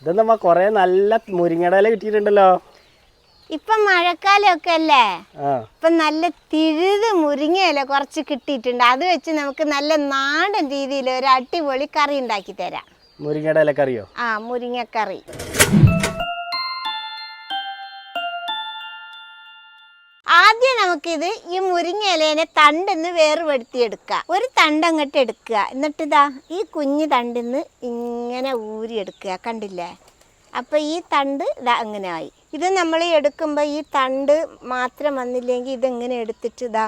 ഇതെന്താ കൊറേ നല്ല മുരിങ്ങയുടെ ഇല കിട്ടിയിട്ടുണ്ടല്ലോ. ഇപ്പൊ മഴക്കാലമൊക്കെ അല്ലേ, ഇപ്പൊ നല്ല തിഴുത് മുരിങ്ങയില കുറച്ച് കിട്ടിയിട്ടുണ്ട്. അത് വെച്ച് നമുക്ക് നല്ല നാടൻ രീതിയിൽ ഒരു അടിപൊളി കറി ഉണ്ടാക്കി തരാം. മുരിങ്ങയുടെ ഇല കറിയോ? മുരിങ്ങക്കറി. ആദ്യം നമുക്കിത് ഈ മുരിങ്ങ ഇലേനെ തണ്ടെന്ന് വേർപെടുത്തിയെടുക്കുക. ഒരു തണ്ടങ്ങോട്ട് എടുക്കുക, എന്നിട്ട് ഇതാ ഈ കുഞ്ഞു തണ്ടിന്ന് ഇങ്ങനെ ഊരിയെടുക്കുക. കണ്ടില്ലേ? അപ്പോൾ ഈ തണ്ട് ഇതാ അങ്ങനെ ആയി. ഇത് നമ്മൾ എടുക്കുമ്പോൾ ഈ തണ്ട് മാത്രം വന്നില്ലെങ്കിൽ ഇതെങ്ങനെ എടുത്തിട്ട് ഇതാ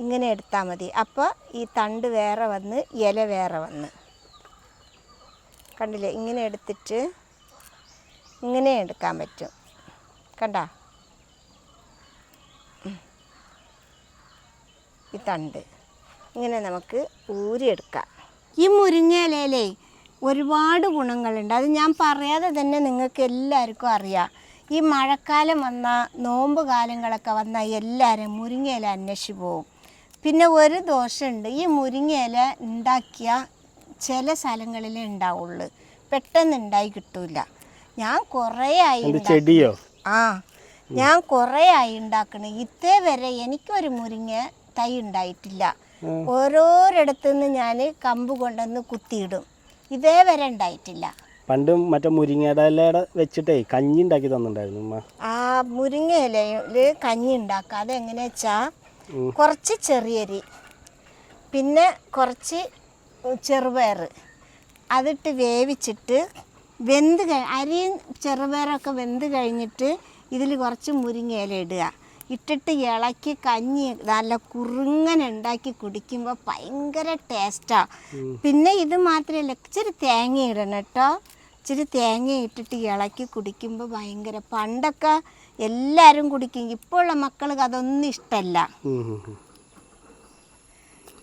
ഇങ്ങനെ എടുത്താൽ മതി. അപ്പോൾ ഈ തണ്ട് വേറെ വന്ന് ഇല വേറെ വന്ന്, കണ്ടില്ലേ? ഇങ്ങനെ എടുത്തിട്ട് ഇങ്ങനെ എടുക്കാൻ പറ്റും. കണ്ടോ? ഈ തണ്ട് ഇങ്ങനെ നമുക്ക് ഊരിയെടുക്കാം. ഈ മുരിങ്ങയിലയിലേ ഒരുപാട് ഗുണങ്ങളുണ്ട്. അത് ഞാൻ പറയാതെ തന്നെ നിങ്ങൾക്ക് എല്ലാവർക്കും അറിയാം. ഈ മഴക്കാലം വന്നാൽ, നോമ്പ് കാലങ്ങളൊക്കെ വന്നാൽ എല്ലാവരും മുരിങ്ങയില അന്വേഷിച്ച് പോവും. പിന്നെ ഒരു ദോഷമുണ്ട്, ഈ മുരിങ്ങയില ഉണ്ടാക്കിയ ചില സ്ഥലങ്ങളിലേ ഉണ്ടാവുള്ളൂ, പെട്ടെന്ന് ഉണ്ടായി കിട്ടൂല. ഞാൻ കുറേ ആയി ചെടിയോ? ഞാൻ കുറേ ആയി ഉണ്ടാക്കണേ. ഇതേ വരെ എനിക്കൊരു മുരിങ്ങ തൈ ഉണ്ടായിട്ടില്ല. ഓരോരിടത്തുനിന്ന് ഞാൻ കമ്പ് കൊണ്ടുവന്ന് കുത്തിയിടും, ഇതേവരെ ഉണ്ടായിട്ടില്ല. പണ്ട് മറ്റേ മുരിങ്ങയുടെ ഇല വെച്ചിട്ടേ കഞ്ഞി ഉണ്ടാക്കി തന്നിട്ടുണ്ടായിരുന്നു. മുരിങ്ങ ഇലയിൽ കഞ്ഞി ഉണ്ടാക്കുക. അതെങ്ങനെയാ വെച്ചാൽ കുറച്ച് ചെറിയരി, പിന്നെ കുറച്ച് ചെറുപയർ അതിട്ട് വേവിച്ചിട്ട് അരിയും ചെറുപയറൊക്കെ വെന്ത് കഴിഞ്ഞിട്ട് ഇതിൽ കുറച്ച് മുരിങ്ങ ഇല ഇടുക. ഇട്ടിട്ട് ഇളക്കി കഞ്ഞി നല്ല കുറുങ്ങനെ ഉണ്ടാക്കി കുടിക്കുമ്പോൾ ഭയങ്കര ടേസ്റ്റാണ്. പിന്നെ ഇത് മാത്രമല്ല, ഇച്ചിരി തേങ്ങ ഇടണം കേട്ടോ. ഇച്ചിരി തേങ്ങ ഇട്ടിട്ട് ഇളക്കി കുടിക്കുമ്പോൾ ഭയങ്കര, പണ്ടൊക്കെ എല്ലാവരും കുടിക്കും. ഇപ്പോഴുള്ള മക്കൾക്ക് അതൊന്നും ഇഷ്ടമല്ല.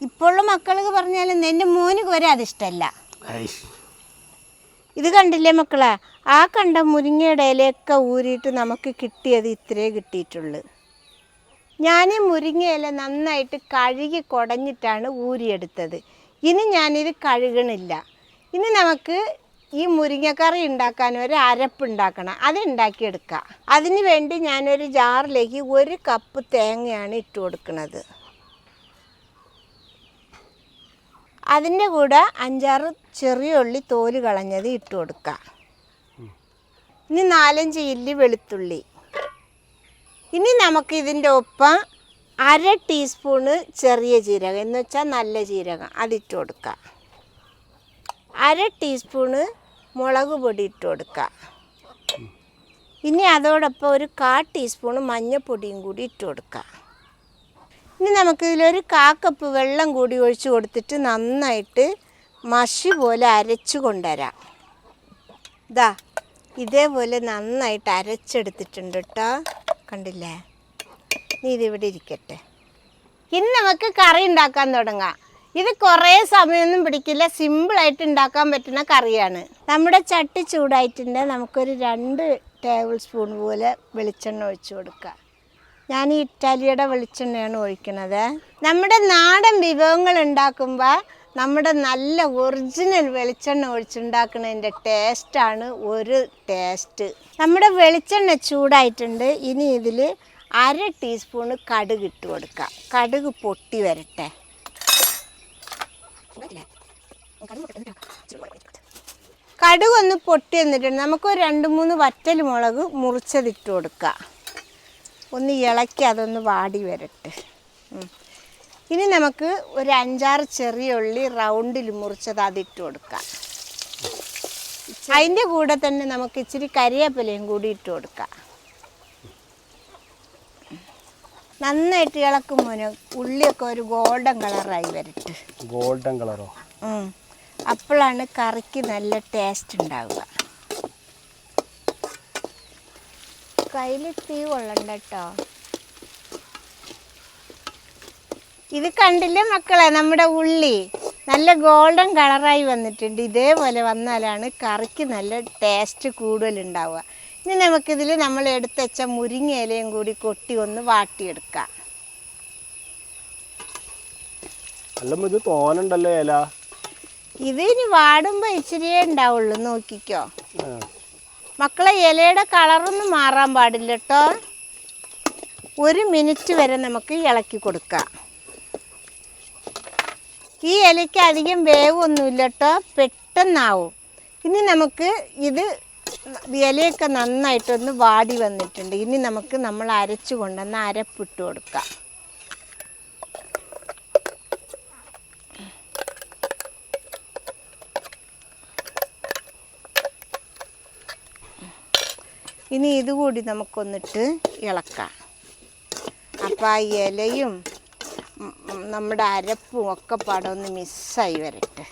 ഇപ്പോഴുള്ള മക്കൾക്ക് പറഞ്ഞാലും എൻ്റെ മോനിക്ക് വരെ അതിഷ്ടമല്ല. ഇത് കണ്ടില്ലേ മക്കളെ? കണ്ട മുരിങ്ങയുടെ ഇലയൊക്കെ ഊരിയിട്ട് നമുക്ക് കിട്ടിയത് ഇത്രേ കിട്ടിയിട്ടുള്ളൂ. ഞാൻ മുരിങ്ങ ഇല നന്നായിട്ട് കഴുകി കുടഞ്ഞിട്ടാണ് ഊരിയെടുത്തത്. ഇനി ഞാനിത് കഴുകണില്ല. ഇനി നമുക്ക് ഈ മുരിങ്ങക്കറി ഉണ്ടാക്കാൻ ഒരു അരപ്പുണ്ടാക്കണം. അത് ഉണ്ടാക്കിയെടുക്കാം. അതിന് വേണ്ടി ഞാനൊരു ജാറിലേക്ക് 1 കപ്പ് തേങ്ങയാണ് ഇട്ട് കൊടുക്കുന്നത്. അതിൻ്റെ കൂടെ 5-6 ചെറിയ ഉള്ളി തോല് കളഞ്ഞത് ഇട്ട് കൊടുക്കുക. ഇനി 4-5 ഇല്ലി വെളുത്തുള്ളി. ഇനി നമുക്ക് ഇതിൻ്റെ ഒപ്പം 1/2 ടീസ്പൂണ് ചെറിയ ജീരകം, എന്ന് വെച്ചാൽ നല്ല ജീരകം, അതിട്ട് കൊടുക്കുക. 1/2 ടീസ്പൂണ് മുളക് പൊടി ഇട്ട് കൊടുക്കുക. ഇനി അതോടൊപ്പം ഒരു 1/4 ടീസ്പൂണ് മഞ്ഞൾപ്പൊടിയും കൂടി ഇട്ട് കൊടുക്കുക. ഇനി നമുക്കിതിലൊരു 1/4 കപ്പ് വെള്ളം കൂടി ഒഴിച്ച് കൊടുത്തിട്ട് നന്നായിട്ട് മഷി പോലെ അരച്ചു കൊണ്ടുവരാം. ഇതേപോലെ നന്നായിട്ട് അരച്ചെടുത്തിട്ടുണ്ട് കേട്ടോ. കണ്ടില്ലേ? നീ ഇതിവിടെ ഇരിക്കട്ടെ. ഇനി നമുക്ക് കറി ഉണ്ടാക്കാൻ തുടങ്ങാം. ഇത് കുറേ സമയമൊന്നും പിടിക്കില്ല, സിമ്പിളായിട്ട് ഉണ്ടാക്കാൻ പറ്റുന്ന കറിയാണ്. നമ്മുടെ ചട്ടി ചൂടായിട്ടുണ്ട്. നമുക്കൊരു 2 ടേബിൾ സ്പൂൺ പോലെ വെളിച്ചെണ്ണ ഒഴിച്ചു കൊടുക്കുക. ഞാൻ ഈ ഇറ്റാലിയുടെ വെളിച്ചെണ്ണയാണ് ഒഴിക്കുന്നത്. നമ്മുടെ നാടൻ വിഭവങ്ങൾ ഉണ്ടാക്കുമ്പോൾ നമ്മുടെ നല്ല ഒറിജിനൽ വെളിച്ചെണ്ണ ഒഴിച്ചുണ്ടാക്കുന്നതിൻ്റെ ടേസ്റ്റാണ് ഒരു ടേസ്റ്റ്. നമ്മുടെ വെളിച്ചെണ്ണ ചൂടായിട്ടുണ്ട്. ഇനി ഇതിൽ 1/2 ടീസ്പൂണ് കടുക് ഇട്ട് കൊടുക്കാം. കടുക് പൊട്ടി വരട്ടെ. കടുക് ഒന്ന് പൊട്ടി വന്നിട്ടുണ്ട്. നമുക്കൊരു 2-3 വറ്റൽ മുളക് മുറിച്ചതിട്ട് കൊടുക്കുക. ഒന്ന് ഇളക്കി അതൊന്ന് വാടി വരട്ടെ. ഇനി നമുക്ക് ഒരു 5-6 ചെറിയ ഉള്ളി റൗണ്ടിൽ മുറിച്ചത് അതിട്ട് കൊടുക്കാം. അതിൻ്റെ കൂടെ തന്നെ നമുക്ക് ഇച്ചിരി കരിവേപ്പിലയും കൂടി ഇട്ട് കൊടുക്കാം. നന്നായിട്ട് ഇളക്കും മോനെ. ഉള്ളിയൊക്കെ ഒരു ഗോൾഡൻ കളറായി വരട്ടെ. ഗോൾഡൻ കളറോ? അപ്പോഴാണ് കറിക്ക് നല്ല ടേസ്റ്റ് ഉണ്ടാവുക. കയ്യിൽ തീ കൊള്ളണ്ട കേട്ടോ. ഇത് കണ്ടില്ലേ മക്കളെ? നമ്മുടെ ഉള്ളി നല്ല ഗോൾഡൻ കളറായി വന്നിട്ടുണ്ട്. ഇതേപോലെ വന്നാലാണ് കറിക്ക് നല്ല ടേസ്റ്റ് കൂടുതലുണ്ടാവുക. ഇനി നമുക്കിതിൽ നമ്മൾ എടുത്ത് വെച്ച മുരിങ്ങ ഇലയും കൂടി കൊട്ടി ഒന്ന് വാട്ടിയെടുക്കാം. ഇത് തോനുണ്ടല്ലോ ഇല. ഇത് ഇനി വാടുമ്പോൾ ഇച്ചിരിയേ ഉണ്ടാവുള്ളൂ, നോക്കിക്കോ. മക്കളെ ഇലയുടെ കളറൊന്നും മാറാൻ പാടില്ല കേട്ടോ. 1 മിനിറ്റ് വരെ നമുക്ക് ഇളക്കി കൊടുക്കാം. ഈ ഇലയ്ക്ക് അധികം വേവൊന്നുമില്ല കേട്ടോ, പെട്ടെന്നാവും. ഇനി നമുക്ക് ഇത് ഇലയൊക്കെ നന്നായിട്ടൊന്ന് വാടി വന്നിട്ടുണ്ട്. ഇനി നമുക്ക് നമ്മൾ അരച്ചു കൊണ്ടുവന്ന് അരപ്പിട്ട് കൊടുക്കാം. ഇനി ഇതുകൂടി നമുക്കൊന്നിട്ട് ഇളക്കാം. അപ്പോൾ ആ ഇലയും നമ്മുടെ അരപ്പും ഒക്കെ പാടെ ഒന്ന് മിക്സായി വരട്ടെ.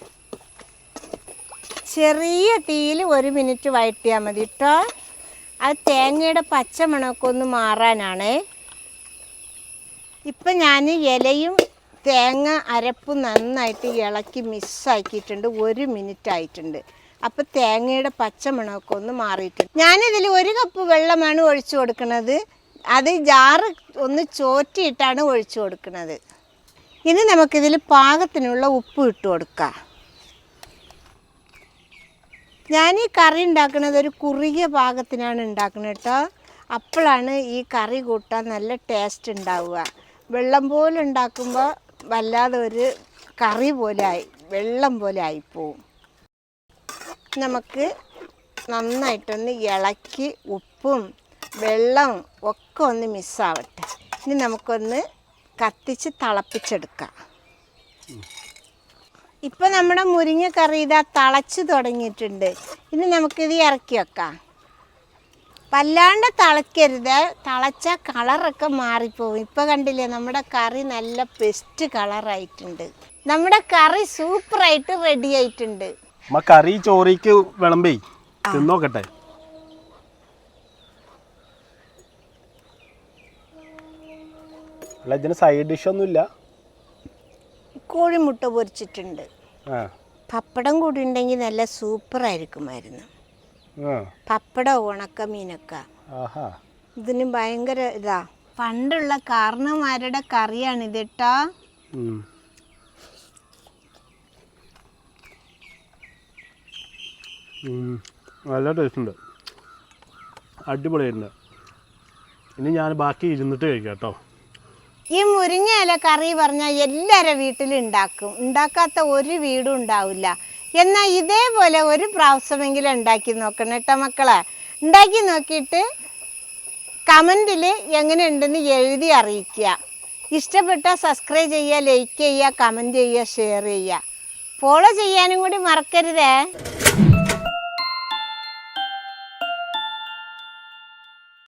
ചെറിയ തീയിൽ 1 മിനിറ്റ് വഴറ്റിയാൽ മതി കേട്ടോ. അത് തേങ്ങയുടെ പച്ചമണമൊക്കെ ഒന്ന് മാറാനാണ്. ഇപ്പം ഞാൻ ഇലയും തേങ്ങ അരപ്പും നന്നായിട്ട് ഇളക്കി മിക്സാക്കിയിട്ടുണ്ട്. 1 മിനിറ്റ് ആയിട്ടുണ്ട്. അപ്പോൾ തേങ്ങയുടെ പച്ചമണമൊക്കെ ഒന്ന് മാറിയിട്ടുണ്ട്. ഞാനിതിൽ 1 കപ്പ് വെള്ളമാണ് ഒഴിച്ചു കൊടുക്കുന്നത്. അത് ജാറ് ഒന്ന് ചോറ്റിയിട്ടാണ് ഒഴിച്ചു കൊടുക്കുന്നത്. ഇനി നമുക്കിതിൽ പാകത്തിനുള്ള ഉപ്പ് ഇട്ട് കൊടുക്കാം. ഞാൻ ഈ കറി ഉണ്ടാക്കുന്നത് ഒരു കുറുകിയ പാകത്തിനാണ് ഉണ്ടാക്കുന്നത് കേട്ടോ. അപ്പോഴാണ് ഈ കറി കൂട്ടാൻ നല്ല ടേസ്റ്റ് ഉണ്ടാവുക. വെള്ളം പോലെ ഉണ്ടാക്കുമ്പോൾ വല്ലാതെ ഒരു കറി പോലെ വെള്ളം പോലെ ആയിപ്പോവും. നമുക്ക് നന്നായിട്ടൊന്ന് ഇളക്കി ഉപ്പും വെള്ളവും ഒക്കെ ഒന്ന് മിക്സാവട്ടെ. ഇനി നമുക്കൊന്ന് കത്തിച്ച് തിളപ്പിച്ചെടുക്കാം. ഇപ്പം നമ്മുടെ മുരിങ്ങക്കറി ഇതാ തിളച്ച് തുടങ്ങിയിട്ടുണ്ട്. ഇനി നമുക്കിത് ഇറക്കി വെക്കാം. വല്ലാണ്ട് തിളയ്ക്കരുത്, തിളച്ചാൽ കളറൊക്കെ മാറിപ്പോവും. ഇപ്പം കണ്ടില്ലേ, നമ്മുടെ കറി നല്ല ബെസ്റ്റ് കളറായിട്ടുണ്ട്. നമ്മുടെ കറി സൂപ്പറായിട്ട് റെഡി ആയിട്ടുണ്ട്. കറി ചോറിക്ക് വിളമ്പേ തിന്നോക്കട്ടെ. അല്ല, ഇതിന് സൈഡ് ഡിഷ് ഒന്നുമില്ല. കോഴിമുട്ട പൊരിച്ചിട്ടുണ്ട്. പപ്പടം കൂടി ഉണ്ടെങ്കിൽ നല്ല സൂപ്പറായിരിക്കുമായിരുന്നു. പപ്പടം ഉണക്കമീനൊക്കെ ഇതിന് ഭയങ്കര ഇതാ. പണ്ടുള്ള കാരണന്മാരുടെ കറിയാണിത് കേട്ടോ. നല്ല ടേസ്റ്റ് ഉണ്ട്, അടിപൊളിയായിട്ടുണ്ട്. ഇനി ഞാൻ ബാക്കി ഇരുന്നിട്ട് കഴിക്കാം കേട്ടോ. ഈ മുരിങ്ങ ഇല കറി പറഞ്ഞാൽ എല്ലാവരും വീട്ടിലുണ്ടാക്കും. ഉണ്ടാക്കാത്ത ഒരു വീടും ഉണ്ടാവില്ല. എന്നാൽ ഇതേപോലെ ഒരു പ്രാവശ്യമെങ്കിലും ഉണ്ടാക്കി നോക്കണം കേട്ടോ മക്കളെ. ഉണ്ടാക്കി നോക്കിയിട്ട് കമൻറ്റിൽ എങ്ങനെയുണ്ടെന്ന് എഴുതി അറിയിക്കുക. ഇഷ്ടപ്പെട്ടാൽ സബ്സ്ക്രൈബ് ചെയ്യുക, ലൈക്ക് ചെയ്യുക, കമൻറ്റ് ചെയ്യുക, ഷെയർ ചെയ്യുക. ഫോളോ ചെയ്യാനും കൂടി മറക്കരുതേ.